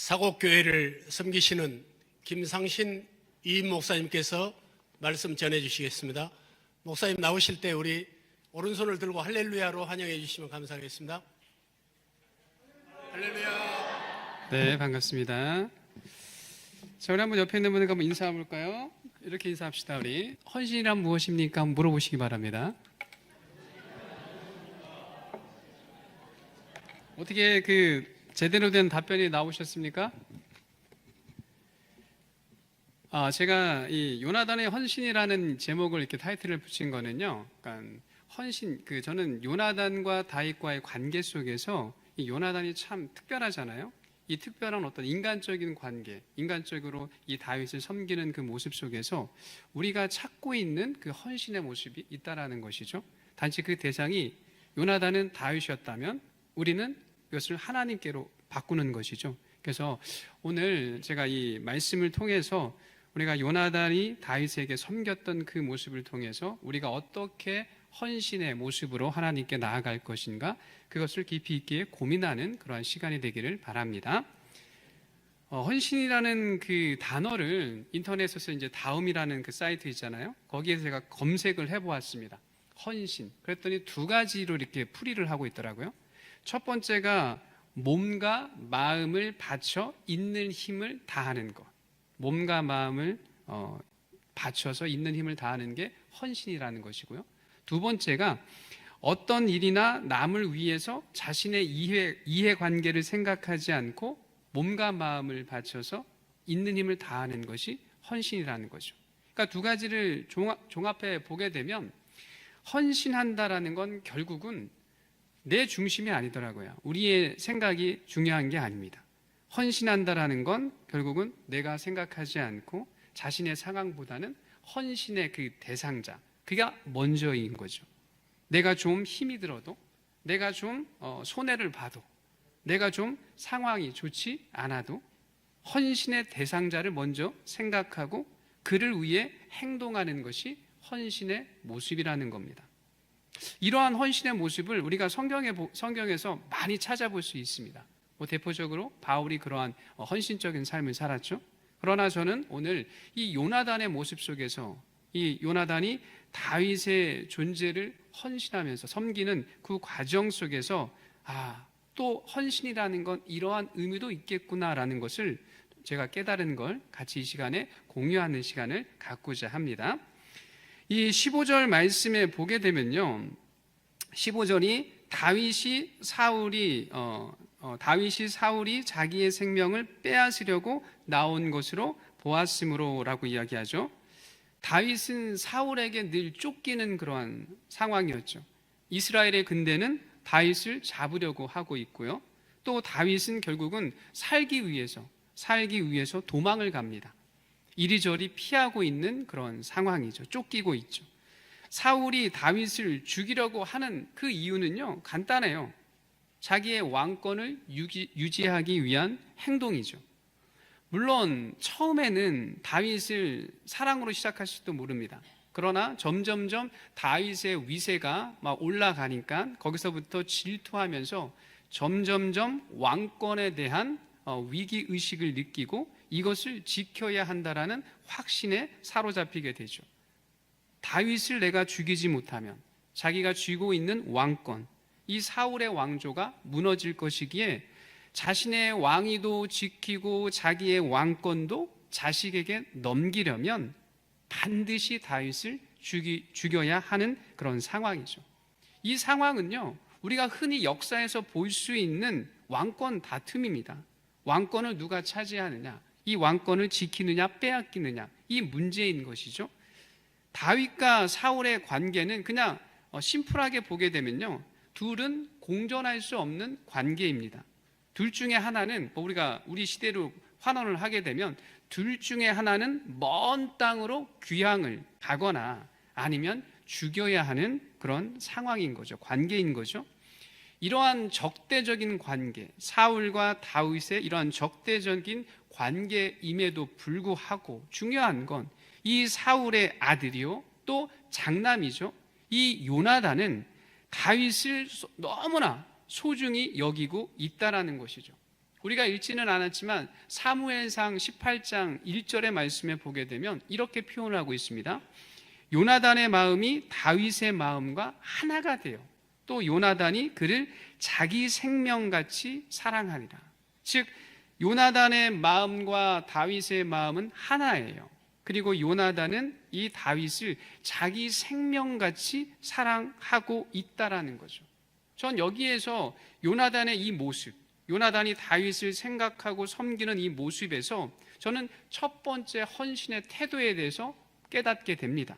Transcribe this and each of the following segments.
사곡교회를 섬기시는 김상신 이임 목사님께서 말씀 전해 주시겠습니다. 목사님 나오실 때 우리 오른손을 들고 할렐루야로 환영해 주시면 감사하겠습니다. 할렐루야. 네, 반갑습니다. 자, 우리 한번 옆에 있는 분에게 한번 인사해 볼까요? 이렇게 인사합시다. 우리 헌신이란 무엇입니까? 한번 물어보시기 바랍니다. 어떻게 제대로 된 답변이 나오셨습니까? 제가 이 요나단의 헌신이라는 제목을 이렇게 타이틀을 붙인 거는요. 그러니까 헌신, 저는 요나단과 다윗과의 관계 속에서 이 요나단이 참 특별하잖아요. 이 특별한 어떤 인간적인 관계, 인간적으로 이 다윗을 섬기는 그 모습 속에서 우리가 찾고 있는 그 헌신의 모습이 있다라는 것이죠. 단지 그 대상이 요나단은 다윗이었다면 우리는 이것을 하나님께로 바꾸는 것이죠. 그래서 오늘 제가 이 말씀을 통해서 우리가 요나단이 다윗에게 섬겼던 그 모습을 통해서 우리가 어떻게 헌신의 모습으로 하나님께 나아갈 것인가, 그것을 깊이 있게 고민하는 그러한 시간이 되기를 바랍니다. 헌신이라는 그 단어를 인터넷에서 이제 다음이라는 그 사이트 있잖아요. 거기에서 제가 검색을 해보았습니다. 헌신. 그랬더니 두 가지로 이렇게 풀이를 하고 있더라고요. 첫 번째가 몸과 마음을 바쳐 있는 힘을 다하는 것. 몸과 마음을 바쳐서 있는 힘을 다하는 게 헌신이라는 것이고요. 두 번째가 어떤 일이나 남을 위해서 자신의 이해관계를 생각하지 않고 몸과 마음을 바쳐서 있는 힘을 다하는 것이 헌신이라는 거죠. 그러니까 두 가지를 종합해 보게 되면 헌신한다라는 건 결국은 내 중심이 아니더라고요. 우리의 생각이 중요한 게 아닙니다. 헌신한다라는 건 결국은 내가 생각하지 않고 자신의 상황보다는 헌신의 그 대상자, 그가 먼저인 거죠. 내가 좀 힘이 들어도, 내가 좀 손해를 봐도, 내가 좀 상황이 좋지 않아도 헌신의 대상자를 먼저 생각하고 그를 위해 행동하는 것이 헌신의 모습이라는 겁니다. 이러한 헌신의 모습을 우리가 성경에서 많이 찾아볼 수 있습니다. 대표적으로 바울이 그러한 헌신적인 삶을 살았죠. 그러나 저는 오늘 이 요나단의 모습 속에서 이 요나단이 다윗의 존재를 헌신하면서 섬기는 그 과정 속에서 또 헌신이라는 건 이러한 의미도 있겠구나라는 것을 제가 깨달은 걸 같이 이 시간에 공유하는 시간을 갖고자 합니다. 이 15절 말씀에 보게 되면요, 15절이 다윗이 사울이 자기의 생명을 빼앗으려고 나온 것으로 보았으므로라고 이야기하죠. 다윗은 사울에게 늘 쫓기는 그러한 상황이었죠. 이스라엘의 근대는 다윗을 잡으려고 하고 있고요. 또 다윗은 결국은 살기 위해서 도망을 갑니다. 이리저리 피하고 있는 그런 상황이죠. 쫓기고 있죠. 사울이 다윗을 죽이려고 하는 그 이유는요, 간단해요. 자기의 왕권을 유지하기 위한 행동이죠. 물론 처음에는 다윗을 사랑으로 시작할지도 모릅니다. 그러나 점점점 다윗의 위세가 막 올라가니까 거기서부터 질투하면서 점점점 왕권에 대한 위기의식을 느끼고 이것을 지켜야 한다라는 확신에 사로잡히게 되죠. 다윗을 내가 죽이지 못하면 자기가 쥐고 있는 왕권, 이 사울의 왕조가 무너질 것이기에 자신의 왕위도 지키고 자기의 왕권도 자식에게 넘기려면 반드시 다윗을 죽여야 하는 그런 상황이죠. 이 상황은요, 우리가 흔히 역사에서 볼 수 있는 왕권 다툼입니다. 왕권을 누가 차지하느냐, 이 왕권을 지키느냐 빼앗기느냐, 이 문제인 것이죠. 다윗과 사울의 관계는 그냥 심플하게 보게 되면요, 둘은 공존할 수 없는 관계입니다. 둘 중에 하나는 우리 시대로 환원을 하게 되면 둘 중에 하나는 먼 땅으로 귀향을 가거나 아니면 죽여야 하는 그런 상황인 거죠. 관계인 거죠. 이러한 적대적인 관계, 사울과 다윗의 이러한 적대적인 관계임에도 불구하고 중요한 건 이 사울의 아들이요, 또 장남이죠. 이 요나단은 다윗을 너무나 소중히 여기고 있다라는 것이죠. 우리가 읽지는 않았지만 사무엘상 18장 1절의 말씀에 보게 되면 이렇게 표현을 하고 있습니다. 요나단의 마음이 다윗의 마음과 하나가 되어 또 요나단이 그를 자기 생명같이 사랑하리라. 즉 요나단의 마음과 다윗의 마음은 하나예요. 그리고 요나단은 이 다윗을 자기 생명같이 사랑하고 있다라는 거죠. 전 여기에서 요나단의 이 모습, 요나단이 다윗을 생각하고 섬기는 이 모습에서 저는 첫 번째 헌신의 태도에 대해서 깨닫게 됩니다.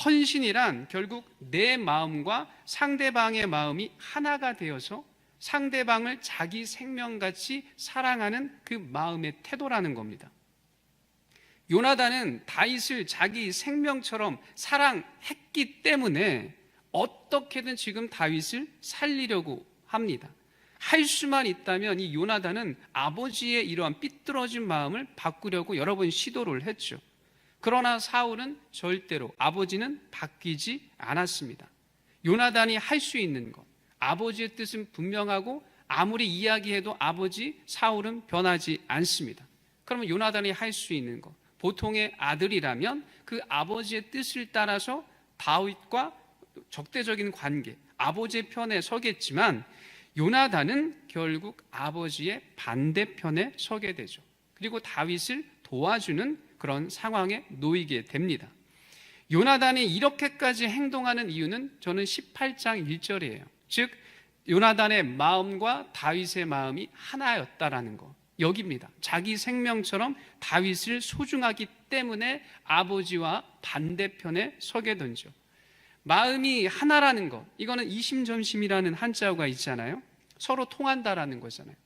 헌신이란 결국 내 마음과 상대방의 마음이 하나가 되어서 상대방을 자기 생명같이 사랑하는 그 마음의 태도라는 겁니다. 요나단은 다윗을 자기 생명처럼 사랑했기 때문에 어떻게든 지금 다윗을 살리려고 합니다. 할 수만 있다면 이 요나단은 아버지의 이러한 삐뚤어진 마음을 바꾸려고 여러 번 시도를 했죠. 그러나 사울은 절대로 아버지는 바뀌지 않았습니다. 요나단이 할 수 있는 것, 아버지의 뜻은 분명하고 아무리 이야기해도 아버지 사울은 변하지 않습니다. 그러면 요나단이 할 수 있는 것, 보통의 아들이라면 그 아버지의 뜻을 따라서 다윗과 적대적인 관계, 아버지의 편에 서겠지만 요나단은 결국 아버지의 반대편에 서게 되죠. 그리고 다윗을 도와주는 그런 상황에 놓이게 됩니다. 요나단이 이렇게까지 행동하는 이유는 저는 18장 1절이에요. 즉 요나단의 마음과 다윗의 마음이 하나였다라는 거, 여기입니다. 자기 생명처럼 다윗을 소중하기 때문에 아버지와 반대편에 서게 된죠. 마음이 하나라는 것, 이거는 이심전심이라는 한자어가 있잖아요. 서로 통한다라는 거잖아요.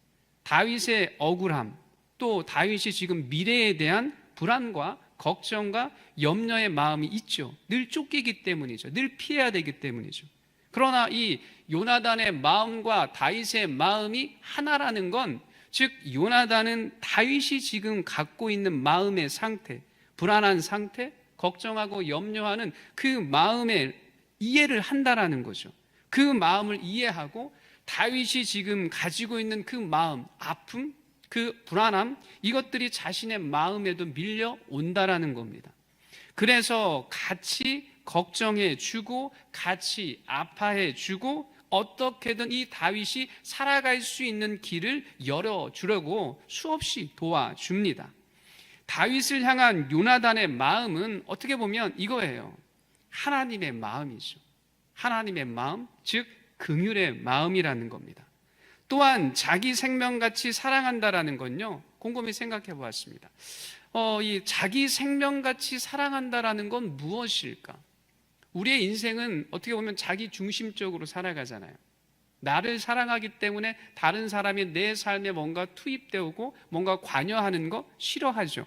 다윗의 억울함, 또 다윗이 지금 미래에 대한 불안과 걱정과 염려의 마음이 있죠. 늘 쫓기기 때문이죠. 늘 피해야 되기 때문이죠. 그러나 이 요나단의 마음과 다윗의 마음이 하나라는 건, 즉 요나단은 다윗이 지금 갖고 있는 마음의 상태, 불안한 상태, 걱정하고 염려하는 그 마음에 이해를 한다라는 거죠. 그 마음을 이해하고 다윗이 지금 가지고 있는 그 마음, 아픔, 그 불안함, 이것들이 자신의 마음에도 밀려온다라는 겁니다. 그래서 같이 걱정해 주고 같이 아파해 주고 어떻게든 이 다윗이 살아갈 수 있는 길을 열어주려고 수없이 도와줍니다. 다윗을 향한 요나단의 마음은 어떻게 보면 이거예요. 하나님의 마음이죠. 하나님의 마음, 즉 긍휼의 마음이라는 겁니다. 또한 자기 생명같이 사랑한다라는 건요, 곰곰이 생각해 보았습니다. 이 자기 생명같이 사랑한다라는 건 무엇일까? 우리의 인생은 어떻게 보면 자기 중심적으로 살아가잖아요. 나를 사랑하기 때문에 다른 사람이 내 삶에 뭔가 투입되고 뭔가 관여하는 거 싫어하죠.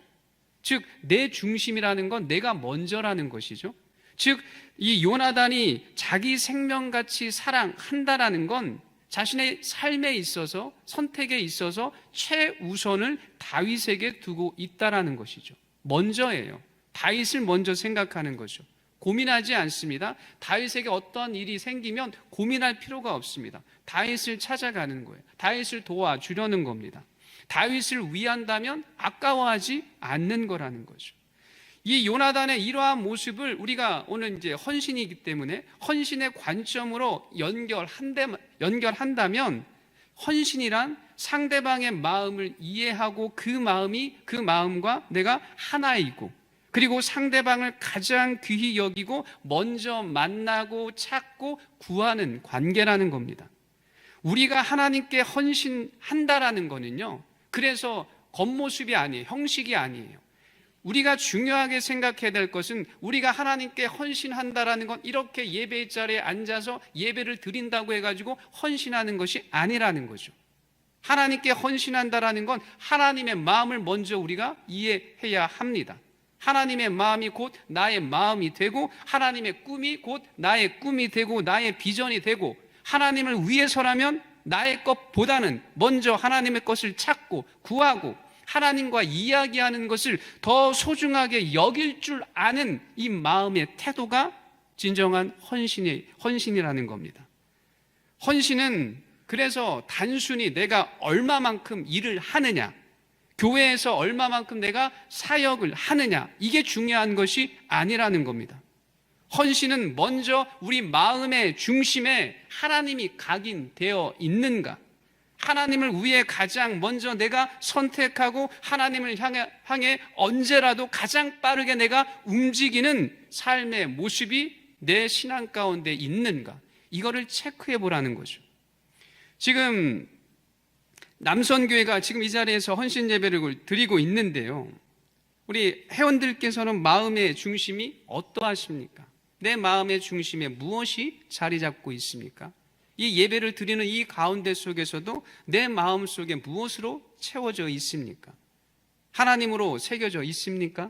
즉 내 중심이라는 건 내가 먼저라는 것이죠. 즉 이 요나단이 자기 생명같이 사랑한다라는 건 자신의 삶에 있어서, 선택에 있어서 최우선을 다윗에게 두고 있다라는 것이죠. 먼저예요. 다윗을 먼저 생각하는 거죠. 고민하지 않습니다. 다윗에게 어떤 일이 생기면 고민할 필요가 없습니다. 다윗을 찾아가는 거예요. 다윗을 도와주려는 겁니다. 다윗을 위한다면 아까워하지 않는 거라는 거죠. 이 요나단의 이러한 모습을 우리가 오늘 이제 헌신이기 때문에 헌신의 관점으로 연결한다면, 헌신이란 상대방의 마음을 이해하고 그 마음이 그 마음과 내가 하나이고, 그리고 상대방을 가장 귀히 여기고 먼저 만나고 찾고 구하는 관계라는 겁니다. 우리가 하나님께 헌신한다라는 거는요, 그래서 겉모습이 아니에요. 형식이 아니에요. 우리가 중요하게 생각해야 될 것은 우리가 하나님께 헌신한다라는 건 이렇게 예배의 자리에 앉아서 예배를 드린다고 해가지고 헌신하는 것이 아니라는 거죠. 하나님께 헌신한다라는 건 하나님의 마음을 먼저 우리가 이해해야 합니다. 하나님의 마음이 곧 나의 마음이 되고, 하나님의 꿈이 곧 나의 꿈이 되고, 나의 비전이 되고, 하나님을 위해서라면 나의 것보다는 먼저 하나님의 것을 찾고 구하고 하나님과 이야기하는 것을 더 소중하게 여길 줄 아는 이 마음의 태도가 진정한 헌신이라는 겁니다. 헌신은 그래서 단순히 내가 얼마만큼 일을 하느냐, 교회에서 얼마만큼 내가 사역을 하느냐, 이게 중요한 것이 아니라는 겁니다. 헌신은 먼저 우리 마음의 중심에 하나님이 각인되어 있는가, 하나님을 위해 가장 먼저 내가 선택하고 하나님을 향해 언제라도 가장 빠르게 내가 움직이는 삶의 모습이 내 신앙 가운데 있는가, 이거를 체크해 보라는 거죠. 지금 남선교회가 지금 이 자리에서 헌신 예배를 드리고 있는데요, 우리 회원들께서는 마음의 중심이 어떠하십니까? 내 마음의 중심에 무엇이 자리 잡고 있습니까? 이 예배를 드리는 이 가운데 속에서도 내 마음 속에 무엇으로 채워져 있습니까? 하나님으로 새겨져 있습니까?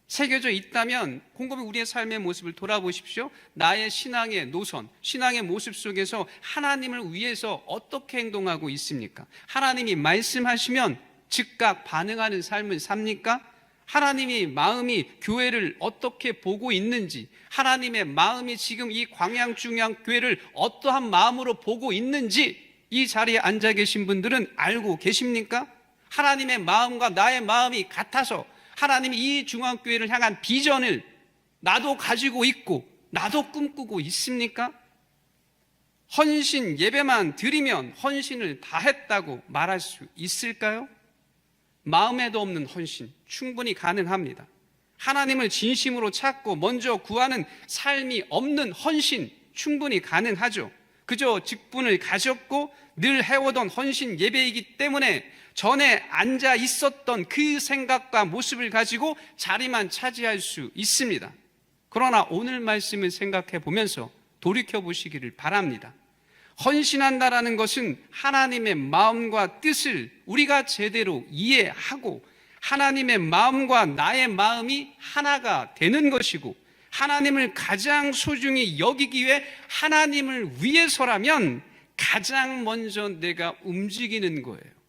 새겨져 있다면 곰곰이 우리의 삶의 모습을 돌아보십시오. 나의 신앙의 노선, 신앙의 모습 속에서 하나님을 위해서 어떻게 행동하고 있습니까? 하나님이 말씀하시면 즉각 반응하는 삶을 삽니까? 하나님이 마음이 교회를 어떻게 보고 있는지, 하나님의 마음이 지금 이 광양중앙교회를 어떠한 마음으로 보고 있는지 이 자리에 앉아 계신 분들은 알고 계십니까? 하나님의 마음과 나의 마음이 같아서 하나님이 이 중앙교회를 향한 비전을 나도 가지고 있고 나도 꿈꾸고 있습니까? 헌신 예배만 드리면 헌신을 다 했다고 말할 수 있을까요? 마음에도 없는 헌신 충분히 가능합니다. 하나님을 진심으로 찾고 먼저 구하는 삶이 없는 헌신 충분히 가능하죠. 그저 직분을 가졌고 늘 해오던 헌신 예배이기 때문에 전에 앉아 있었던 그 생각과 모습을 가지고 자리만 차지할 수 있습니다. 그러나 오늘 말씀을 생각해 보면서 돌이켜 보시기를 바랍니다. 헌신한다라는 것은 하나님의 마음과 뜻을 우리가 제대로 이해하고 하나님의 마음과 나의 마음이 하나가 되는 것이고, 하나님을 가장 소중히 여기기 위해 하나님을 위해서라면 가장 먼저 내가 움직이는 거예요.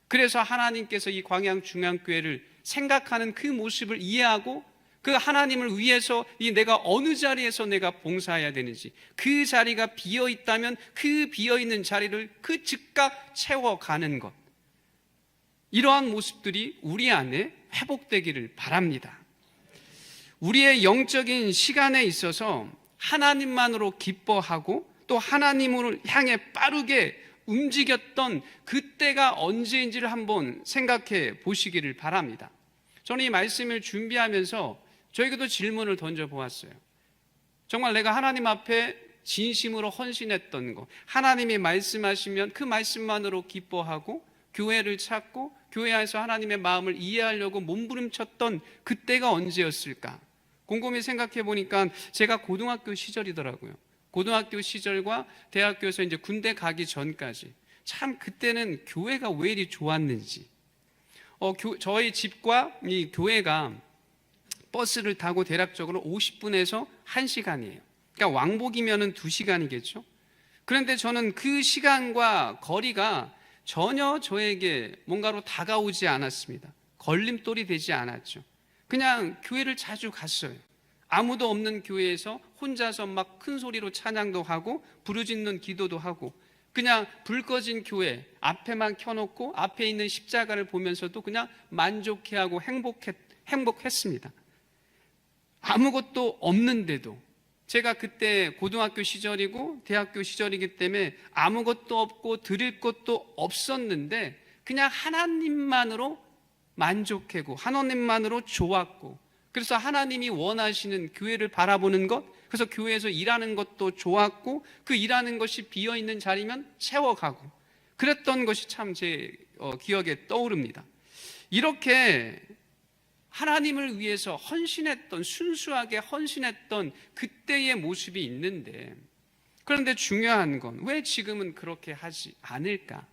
그래서 하나님께서 이 광양중앙교회를 생각하는 그 모습을 이해하고 그 하나님을 위해서 이 내가 어느 자리에서 내가 봉사해야 되는지, 그 자리가 비어 있다면 그 비어 있는 자리를 그 즉각 채워가는 것, 이러한 모습들이 우리 안에 회복되기를 바랍니다. 우리의 영적인 시간에 있어서 하나님만으로 기뻐하고 또 하나님을 향해 빠르게 움직였던 그때가 언제인지를 한번 생각해 보시기를 바랍니다. 저는 이 말씀을 준비하면서 저에게도 질문을 던져보았어요. 정말 내가 하나님 앞에 진심으로 헌신했던 것, 하나님이 말씀하시면 그 말씀만으로 기뻐하고 교회를 찾고 교회 안에서 하나님의 마음을 이해하려고 몸부림쳤던 그때가 언제였을까? 곰곰이 생각해 보니까 제가 고등학교 시절이더라고요. 고등학교 시절과 대학교에서 이제 군대 가기 전까지 참 그때는 교회가 왜 이리 좋았는지, 저희 집과 이 교회가 버스를 타고 대략적으로 50분에서 1시간이에요. 그러니까 왕복이면은 2시간이겠죠. 그런데 저는 그 시간과 거리가 전혀 저에게 뭔가로 다가오지 않았습니다. 걸림돌이 되지 않았죠. 그냥 교회를 자주 갔어요. 아무도 없는 교회에서 혼자서 막 큰 소리로 찬양도 하고 부르짖는 기도도 하고, 그냥 불 꺼진 교회 앞에만 켜놓고 앞에 있는 십자가를 보면서도 그냥 만족해하고 행복했습니다. 아무것도 없는데도, 제가 그때 고등학교 시절이고 대학교 시절이기 때문에 아무것도 없고 드릴 것도 없었는데 그냥 하나님만으로 만족하고 하나님만으로 좋았고, 그래서 하나님이 원하시는 교회를 바라보는 것, 그래서 교회에서 일하는 것도 좋았고 그 일하는 것이 비어있는 자리면 채워가고 그랬던 것이 참 제 기억에 떠오릅니다. 이렇게 하나님을 위해서 헌신했던, 순수하게 헌신했던 그때의 모습이 있는데, 그런데 중요한 건 왜 지금은 그렇게 하지 않을까?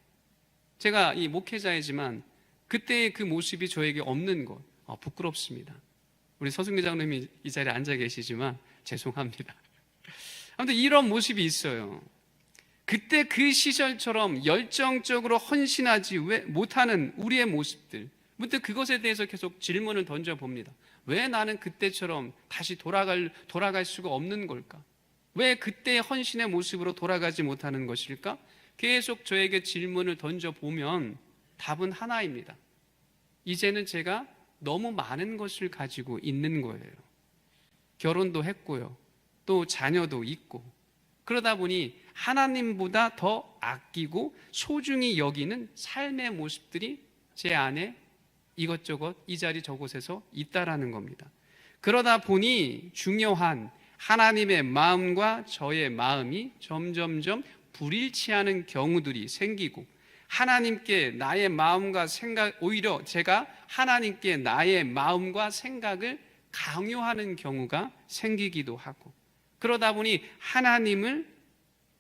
제가 이 목회자이지만 그때의 그 모습이 저에게 없는 것 부끄럽습니다. 우리 서승기 장로님이 이 자리에 앉아 계시지만 죄송합니다. 아무튼 이런 모습이 있어요. 그때 그 시절처럼 열정적으로 헌신하지 못하는 우리의 모습들, 문득 그것에 대해서 계속 질문을 던져봅니다. 왜 나는 그때처럼 다시 돌아갈 수가 없는 걸까? 왜 그때의 헌신의 모습으로 돌아가지 못하는 것일까? 계속 저에게 질문을 던져보면 답은 하나입니다. 이제는 제가 너무 많은 것을 가지고 있는 거예요. 결혼도 했고요. 또 자녀도 있고. 그러다 보니 하나님보다 더 아끼고 소중히 여기는 삶의 모습들이 제 안에 이것저것 이 자리 저곳에서 있다라는 겁니다. 그러다 보니 중요한 하나님의 마음과 저의 마음이 점점점 불일치하는 경우들이 생기고, 하나님께 나의 마음과 생각, 오히려 제가 하나님께 나의 마음과 생각을 강요하는 경우가 생기기도 하고, 그러다 보니 하나님을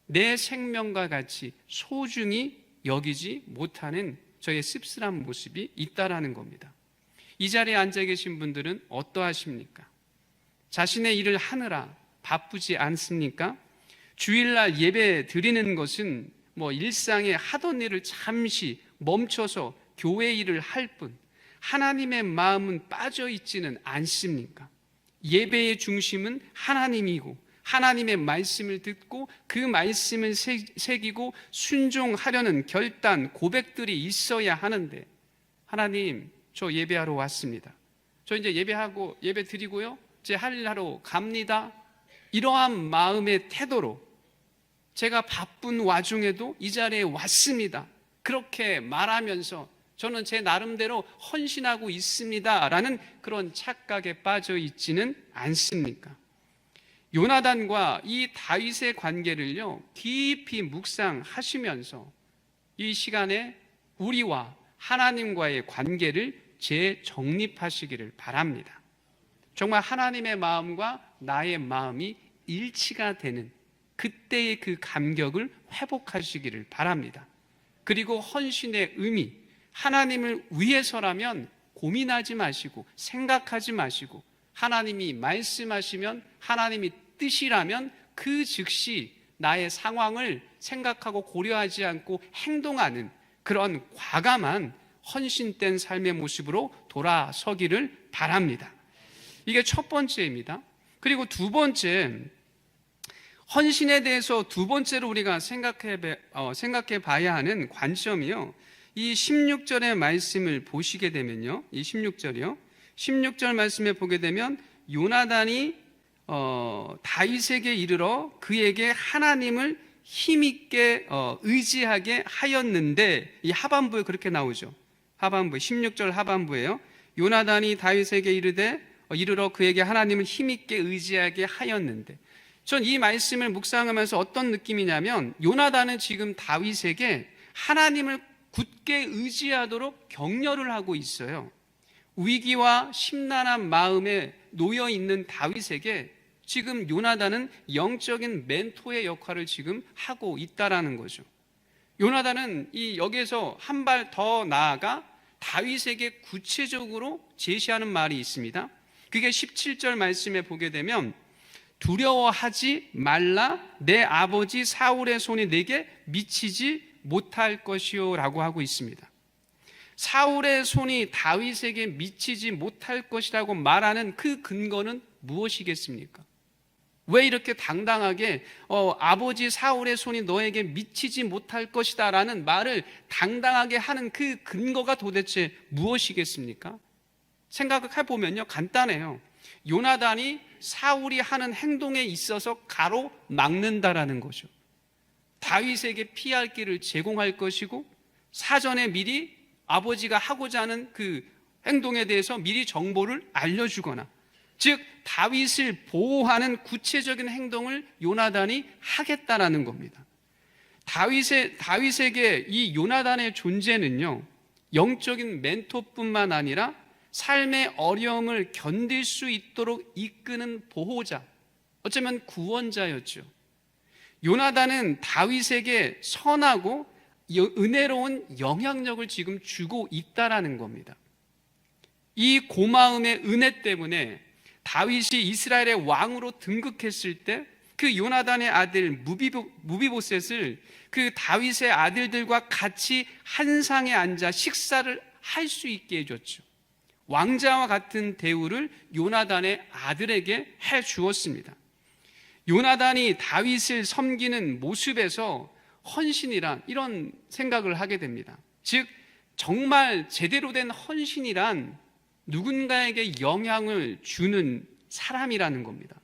내 생명과 같이 소중히 여기지 못하는 저의 씁쓸한 모습이 있다라는 겁니다. 이 자리에 앉아 계신 분들은 어떠하십니까? 자신의 일을 하느라 바쁘지 않습니까? 주일날 예배 드리는 것은 일상에 하던 일을 잠시 멈춰서 교회 일을 할 뿐, 하나님의 마음은 빠져 있지는 않습니까? 예배의 중심은 하나님이고, 하나님의 말씀을 듣고 그 말씀을 새기고 순종하려는 결단, 고백들이 있어야 하는데, 하나님, 저 예배하러 왔습니다. 저 이제 예배하고 예배 드리고요, 제 할 일 하러 갑니다. 이러한 마음의 태도로 제가 바쁜 와중에도 이 자리에 왔습니다. 그렇게 말하면서 저는 제 나름대로 헌신하고 있습니다 라는 그런 착각에 빠져 있지는 않습니까? 요나단과 이 다윗의 관계를요, 깊이 묵상하시면서 이 시간에 우리와 하나님과의 관계를 재정립하시기를 바랍니다. 정말 하나님의 마음과 나의 마음이 일치가 되는 그때의 그 감격을 회복하시기를 바랍니다. 그리고 헌신의 의미, 하나님을 위해서라면 고민하지 마시고 생각하지 마시고, 하나님이 말씀하시면, 하나님이 뜻이라면 그 즉시 나의 상황을 생각하고 고려하지 않고 행동하는 그런 과감한 헌신된 삶의 모습으로 돌아서기를 바랍니다. 이게 첫 번째입니다. 그리고 두 번째, 헌신에 대해서 두 번째로 우리가 생각해 봐야 하는 관점이요, 이 16절의 말씀을 보시게 되면요, 이 16절이요, 16절 말씀에 보게 되면 요나단이 다윗에게 이르러 그에게 하나님을 힘있게 의지하게 하였는데, 이 하반부에 그렇게 나오죠. 하반부 16절 하반부에요, 요나단이 다윗에게 이르러 그에게 하나님을 힘있게 의지하게 하였는데, 전 이 말씀을 묵상하면서 어떤 느낌이냐면, 요나단은 지금 다윗에게 하나님을 굳게 의지하도록 격려를 하고 있어요. 위기와 심란한 마음에 놓여 있는 다윗에게 지금 요나단은 영적인 멘토의 역할을 지금 하고 있다라는 거죠. 요나단은 여기에서 한 발 더 나아가 다윗에게 구체적으로 제시하는 말이 있습니다. 그게 17절 말씀에 보게 되면, 두려워하지 말라, 내 아버지 사울의 손이 내게 미치지 못할 것이요 라고 하고 있습니다. 사울의 손이 다윗에게 미치지 못할 것이라고 말하는 그 근거는 무엇이겠습니까? 왜 이렇게 당당하게 아버지 사울의 손이 너에게 미치지 못할 것이다 라는 말을 당당하게 하는 그 근거가 도대체 무엇이겠습니까? 생각해 보면요, 간단해요. 요나단이 사울이 하는 행동에 있어서 가로막는다라는 거죠. 다윗에게 피할 길을 제공할 것이고, 사전에 미리 아버지가 하고자 하는 그 행동에 대해서 미리 정보를 알려주거나, 즉 다윗을 보호하는 구체적인 행동을 요나단이 하겠다라는 겁니다. 다윗에게 이 요나단의 존재는요, 영적인 멘토뿐만 아니라 삶의 어려움을 견딜 수 있도록 이끄는 보호자, 어쩌면 구원자였죠. 요나단은 다윗에게 선하고 은혜로운 영향력을 지금 주고 있다라는 겁니다. 이 고마움의 은혜 때문에 다윗이 이스라엘의 왕으로 등극했을 때 그 요나단의 아들 무비보셋을 그 다윗의 아들들과 같이 한 상에 앉아 식사를 할 수 있게 해줬죠. 왕자와 같은 대우를 요나단의 아들에게 해 주었습니다. 요나단이 다윗을 섬기는 모습에서 헌신이란 이런 생각을 하게 됩니다. 즉 정말 제대로 된 헌신이란 누군가에게 영향을 주는 사람이라는 겁니다.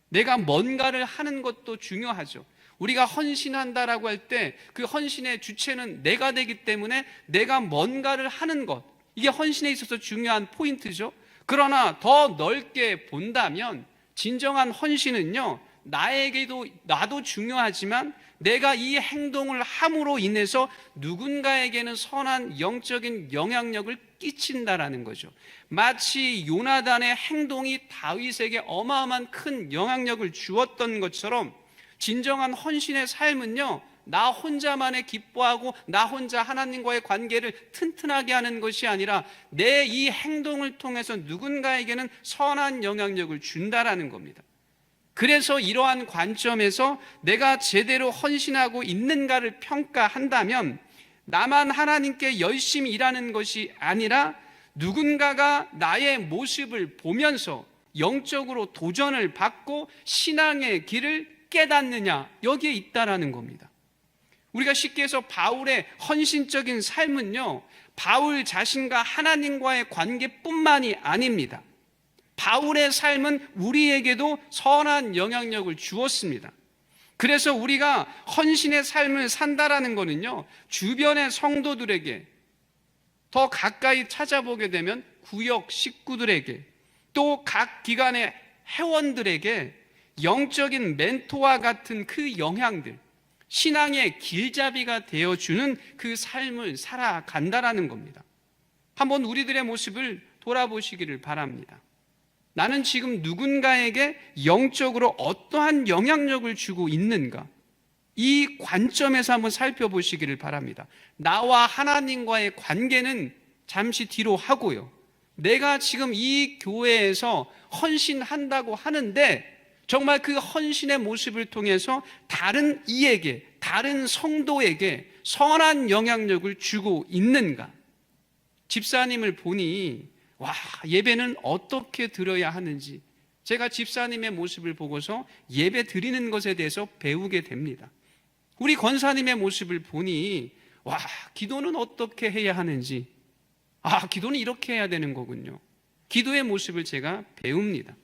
내가 뭔가를 하는 것도 중요하죠. 우리가 헌신한다라고 할 때 그 헌신의 주체는 내가 되기 때문에 내가 뭔가를 하는 것, 이게 헌신에 있어서 중요한 포인트죠. 그러나 더 넓게 본다면 진정한 헌신은요, 나도 중요하지만 내가 이 행동을 함으로 인해서 누군가에게는 선한 영적인 영향력을 끼친다라는 거죠. 마치 요나단의 행동이 다윗에게 어마어마한 큰 영향력을 주었던 것처럼 진정한 헌신의 삶은요, 나 혼자만의 기뻐하고 나 혼자 하나님과의 관계를 튼튼하게 하는 것이 아니라 내 이 행동을 통해서 누군가에게는 선한 영향력을 준다라는 겁니다. 그래서 이러한 관점에서 내가 제대로 헌신하고 있는가를 평가한다면 나만 하나님께 열심히 일하는 것이 아니라 누군가가 나의 모습을 보면서 영적으로 도전을 받고 신앙의 길을 깨닫느냐, 여기에 있다라는 겁니다. 우리가 쉽게 해서 바울의 헌신적인 삶은요, 바울 자신과 하나님과의 관계뿐만이 아닙니다. 바울의 삶은 우리에게도 선한 영향력을 주었습니다. 그래서 우리가 헌신의 삶을 산다라는 것은요, 주변의 성도들에게 더 가까이 찾아보게 되면 구역 식구들에게 또 각 기관의 회원들에게 영적인 멘토와 같은 그 영향들, 신앙의 길잡이가 되어주는 그 삶을 살아간다라는 겁니다. 한번 우리들의 모습을 돌아보시기를 바랍니다. 나는 지금 누군가에게 영적으로 어떠한 영향력을 주고 있는가? 이 관점에서 한번 살펴보시기를 바랍니다. 나와 하나님과의 관계는 잠시 뒤로 하고요. 내가 지금 이 교회에서 헌신한다고 하는데 정말 그 헌신의 모습을 통해서 다른 이에게, 다른 성도에게 선한 영향력을 주고 있는가? 집사님을 보니 와, 예배는 어떻게 드려야 하는지 제가 집사님의 모습을 보고서 예배 드리는 것에 대해서 배우게 됩니다. 우리 권사님의 모습을 보니 와, 기도는 어떻게 해야 하는지, 기도는 이렇게 해야 되는 거군요. 기도의 모습을 제가 배웁니다.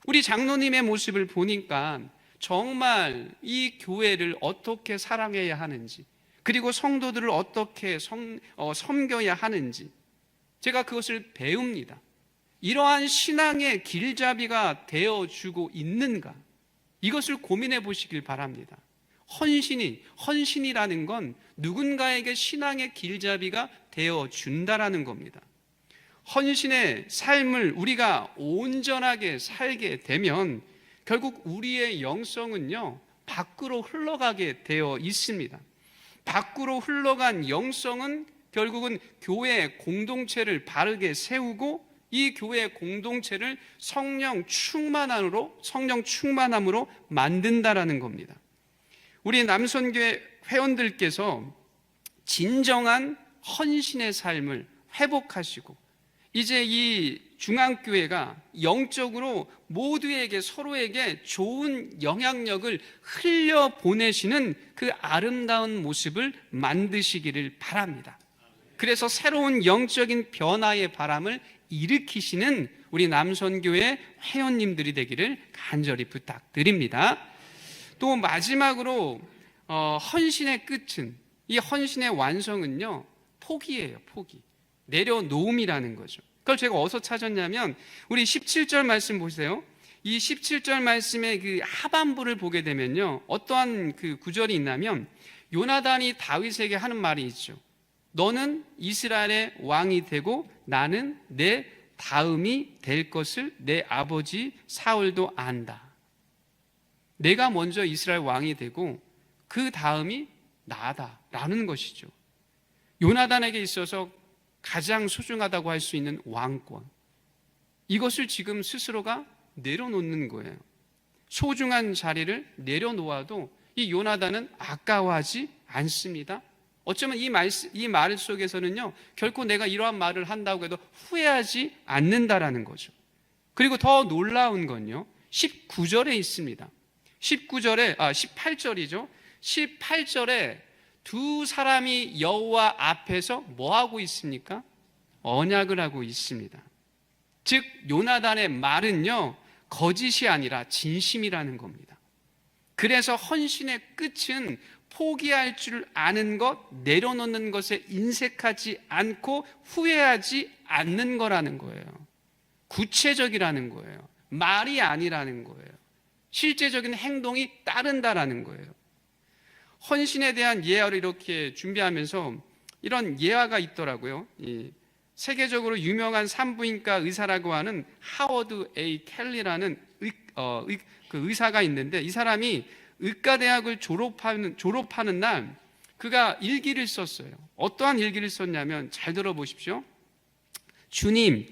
우리 장로님의 모습을 보니까 정말 이 교회를 어떻게 사랑해야 하는지, 그리고 성도들을 어떻게 섬겨야 하는지 제가 그것을 배웁니다. 이러한 신앙의 길잡이가 되어주고 있는가? 이것을 고민해 보시길 바랍니다. 헌신이라는 건 누군가에게 신앙의 길잡이가 되어준다라는 겁니다. 헌신의 삶을 우리가 온전하게 살게 되면 결국 우리의 영성은요, 밖으로 흘러가게 되어 있습니다. 밖으로 흘러간 영성은 결국은 교회 공동체를 바르게 세우고 이 교회 공동체를 성령 충만함으로 만든다라는 겁니다. 우리 남선교회 회원들께서 진정한 헌신의 삶을 회복하시고 이제 이 중앙교회가 영적으로 모두에게 서로에게 좋은 영향력을 흘려보내시는 그 아름다운 모습을 만드시기를 바랍니다. 그래서 새로운 영적인 변화의 바람을 일으키시는 우리 남선교회 회원님들이 되기를 간절히 부탁드립니다. 또 마지막으로 헌신의 끝은, 이 헌신의 완성은요, 포기예요. 포기. 내려놓음이라는 거죠. 그걸 제가 어디서 찾았냐면 우리 17절 말씀 보세요. 이 17절 말씀의 그 하반부를 보게 되면요, 어떠한 그 구절이 있냐면 요나단이 다윗에게 하는 말이 있죠. 너는 이스라엘의 왕이 되고 나는 내 다음이 될 것을 내 아버지 사울도 안다. 내가 먼저 이스라엘 왕이 되고 그 다음이 나다라는 것이죠. 요나단에게 있어서 가장 소중하다고 할 수 있는 왕권, 이것을 지금 스스로가 내려놓는 거예요. 소중한 자리를 내려놓아도 이 요나단은 아까워하지 않습니다. 어쩌면 이 말 속에서는요, 결코 내가 이러한 말을 한다고 해도 후회하지 않는다라는 거죠. 그리고 더 놀라운 건요, 19절에 있습니다. 18절이죠. 18절에 두 사람이 여호와 앞에서 뭐 하고 있습니까? 언약을 하고 있습니다. 즉 요나단의 말은요, 거짓이 아니라 진심이라는 겁니다. 그래서 헌신의 끝은 포기할 줄 아는 것, 내려놓는 것에 인색하지 않고 후회하지 않는 거라는 거예요. 구체적이라는 거예요. 말이 아니라는 거예요. 실제적인 행동이 따른다라는 거예요. 헌신에 대한 예화를 이렇게 준비하면서 이런 예화가 있더라고요. 세계적으로 유명한 산부인과 의사라고 하는 하워드 A 켈리라는 그 의사가 있는데, 이 사람이 의과대학을 졸업하는 날 그가 일기를 썼어요. 어떠한 일기를 썼냐면, 잘 들어보십시오. 주님,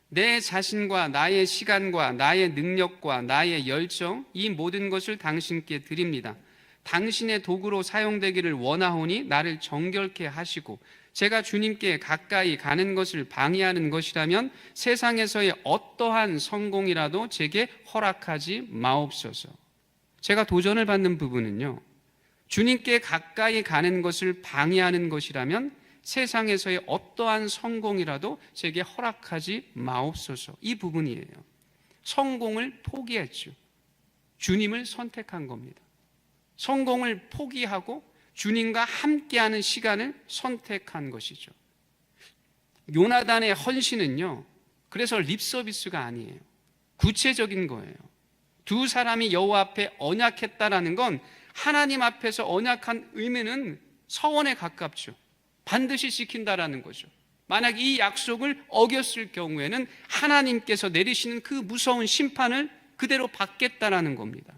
내 자신과 나의 시간과 나의 능력과 나의 열정, 이 모든 것을 당신께 드립니다. 당신의 도구로 사용되기를 원하오니 나를 정결케 하시고, 제가 주님께 가까이 가는 것을 방해하는 것이라면 세상에서의 어떠한 성공이라도 제게 허락하지 마옵소서. 제가 도전을 받는 부분은요, 주님께 가까이 가는 것을 방해하는 것이라면 세상에서의 어떠한 성공이라도 제게 허락하지 마옵소서. 이 부분이에요. 성공을 포기했죠. 주님을 선택한 겁니다. 성공을 포기하고 주님과 함께하는 시간을 선택한 것이죠. 요나단의 헌신은요, 그래서 립서비스가 아니에요. 구체적인 거예요. 두 사람이 여호와 앞에 언약했다라는 건 하나님 앞에서 언약한 의미는 서원에 가깝죠. 반드시 지킨다라는 거죠. 만약 이 약속을 어겼을 경우에는 하나님께서 내리시는 그 무서운 심판을 그대로 받겠다라는 겁니다.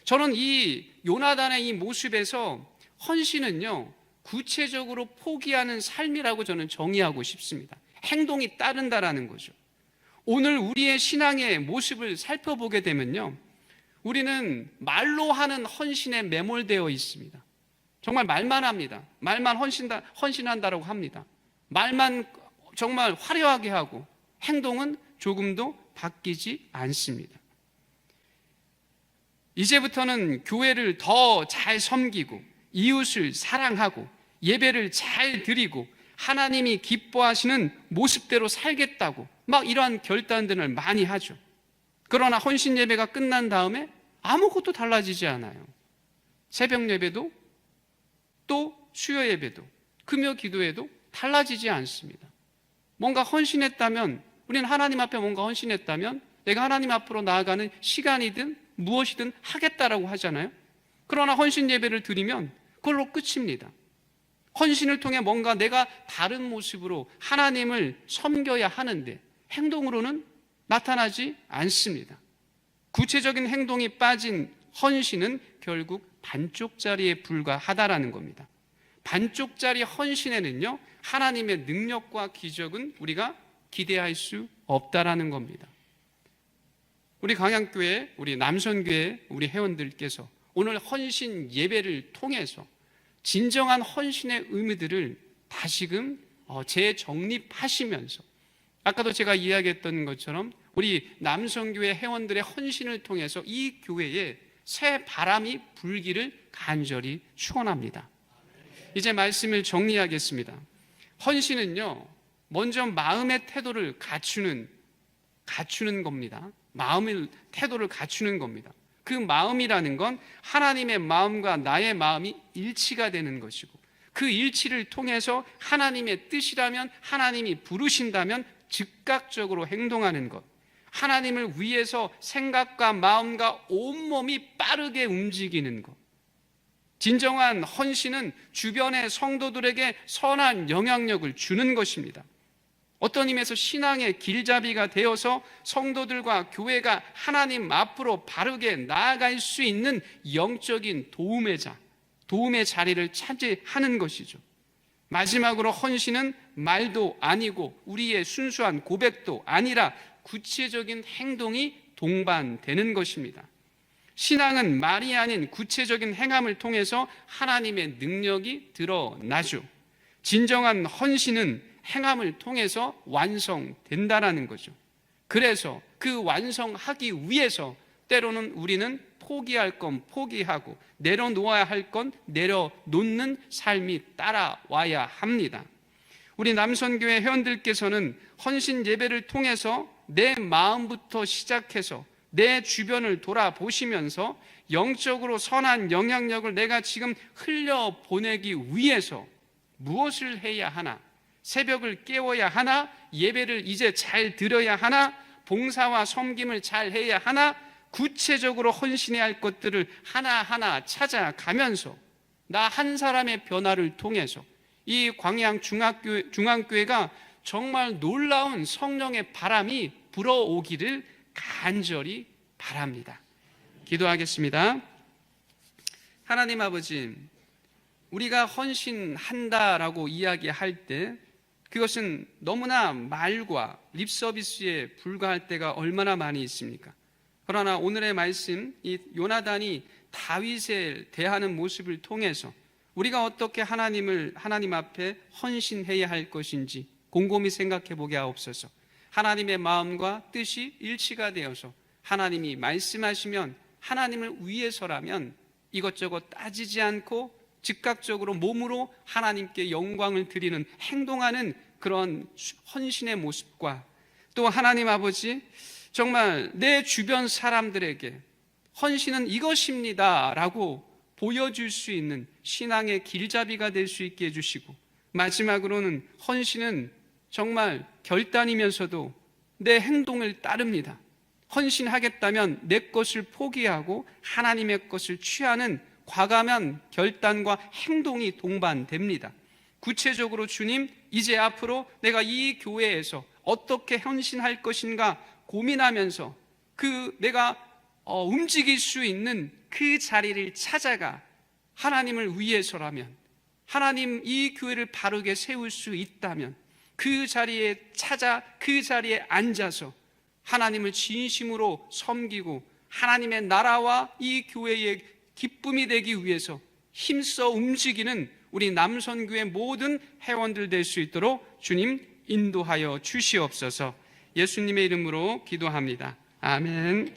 저는 이 요나단의 이 모습에서 헌신은요, 구체적으로 포기하는 삶이라고 저는 정의하고 싶습니다. 행동이 따른다라는 거죠. 오늘 우리의 신앙의 모습을 살펴보게 되면요, 우리는 말로 하는 헌신에 매몰되어 있습니다. 정말 말만 합니다. 말만 헌신한다라고 합니다. 말만 정말 화려하게 하고 행동은 조금도 바뀌지 않습니다. 이제부터는 교회를 더 잘 섬기고 이웃을 사랑하고 예배를 잘 드리고 하나님이 기뻐하시는 모습대로 살겠다고 막 이러한 결단들을 많이 하죠. 그러나 헌신 예배가 끝난 다음에 아무것도 달라지지 않아요. 새벽 예배도 또 수요 예배도 금요 기도에도 달라지지 않습니다. 뭔가 헌신했다면, 우리는 하나님 앞에 뭔가 헌신했다면 내가 하나님 앞으로 나아가는 시간이든 무엇이든 하겠다라고 하잖아요. 그러나 헌신 예배를 드리면 그걸로 끝입니다. 헌신을 통해 뭔가 내가 다른 모습으로 하나님을 섬겨야 하는데 행동으로는 나타나지 않습니다. 구체적인 행동이 빠진 헌신은 결국 반쪽짜리에 불과하다라는 겁니다. 반쪽짜리 헌신에는요, 하나님의 능력과 기적은 우리가 기대할 수 없다라는 겁니다. 우리 강양교회, 우리 남선교회, 우리 회원들께서 오늘 헌신 예배를 통해서 진정한 헌신의 의미들을 다시금 재정립하시면서, 아까도 제가 이야기했던 것처럼 우리 남성교회 회원들의 헌신을 통해서 이 교회에 새 바람이 불기를 간절히 축원합니다. 이제 말씀을 정리하겠습니다. 헌신은요, 먼저 마음의 태도를 갖추는 겁니다. 마음의 태도를 갖추는 겁니다. 그 마음이라는 건 하나님의 마음과 나의 마음이 일치가 되는 것이고, 그 일치를 통해서 하나님의 뜻이라면, 하나님이 부르신다면 즉각적으로 행동하는 것, 하나님을 위해서 생각과 마음과 온몸이 빠르게 움직이는 것. 진정한 헌신은 주변의 성도들에게 선한 영향력을 주는 것입니다. 어떤 의미에서 신앙의 길잡이가 되어서 성도들과 교회가 하나님 앞으로 바르게 나아갈 수 있는 영적인 도움의 자리를 차지하는 것이죠. 마지막으로 헌신은 말도 아니고 우리의 순수한 고백도 아니라 구체적인 행동이 동반되는 것입니다. 신앙은 말이 아닌 구체적인 행함을 통해서 하나님의 능력이 드러나죠. 진정한 헌신은 행함을 통해서 완성된다라는 거죠. 그래서 그 완성하기 위해서 때로는 우리는 포기할 건 포기하고 내려놓아야 할 건 내려놓는 삶이 따라와야 합니다. 우리 남선교회 회원들께서는 헌신 예배를 통해서 내 마음부터 시작해서 내 주변을 돌아보시면서 영적으로 선한 영향력을 내가 지금 흘려보내기 위해서 무엇을 해야 하나? 새벽을 깨워야 하나? 예배를 이제 잘 드려야 하나? 봉사와 섬김을 잘 해야 하나? 구체적으로 헌신해야 할 것들을 하나하나 찾아가면서 나 한 사람의 변화를 통해서 이 광양 중앙교회가 정말 놀라운 성령의 바람이 불어오기를 간절히 바랍니다. 기도하겠습니다. 하나님 아버지, 우리가 헌신한다라고 이야기할 때 그것은 너무나 말과 립서비스에 불과할 때가 얼마나 많이 있습니까? 그러나 오늘의 말씀, 이 요나단이 다윗을 대하는 모습을 통해서 우리가 어떻게 하나님 앞에 헌신해야 할 것인지 곰곰이 생각해 보게 하옵소서. 하나님의 마음과 뜻이 일치가 되어서 하나님이 말씀하시면 하나님을 위해서라면 이것저것 따지지 않고 즉각적으로 몸으로 하나님께 영광을 드리는 행동하는 그런 헌신의 모습과 또 하나님 아버지 정말 내 주변 사람들에게 헌신은 이것입니다 라고 보여줄 수 있는 신앙의 길잡이가 될 수 있게 해주시고 마지막으로는 헌신은 정말 결단이면서도 내 행동을 따릅니다. 헌신하겠다면 내 것을 포기하고 하나님의 것을 취하는 과감한 결단과 행동이 동반됩니다. 구체적으로 주님, 이제 앞으로 내가 이 교회에서 어떻게 헌신할 것인가 고민하면서 내가 움직일 수 있는 그 자리를 찾아가 하나님을 위해서라면, 하나님 이 교회를 바르게 세울 수 있다면 그 자리에 그 자리에 앉아서 하나님을 진심으로 섬기고 하나님의 나라와 이 교회의 기쁨이 되기 위해서 힘써 움직이는 우리 남선교회 모든 회원들 될 수 있도록 주님 인도하여 주시옵소서. 예수님의 이름으로 기도합니다. 아멘.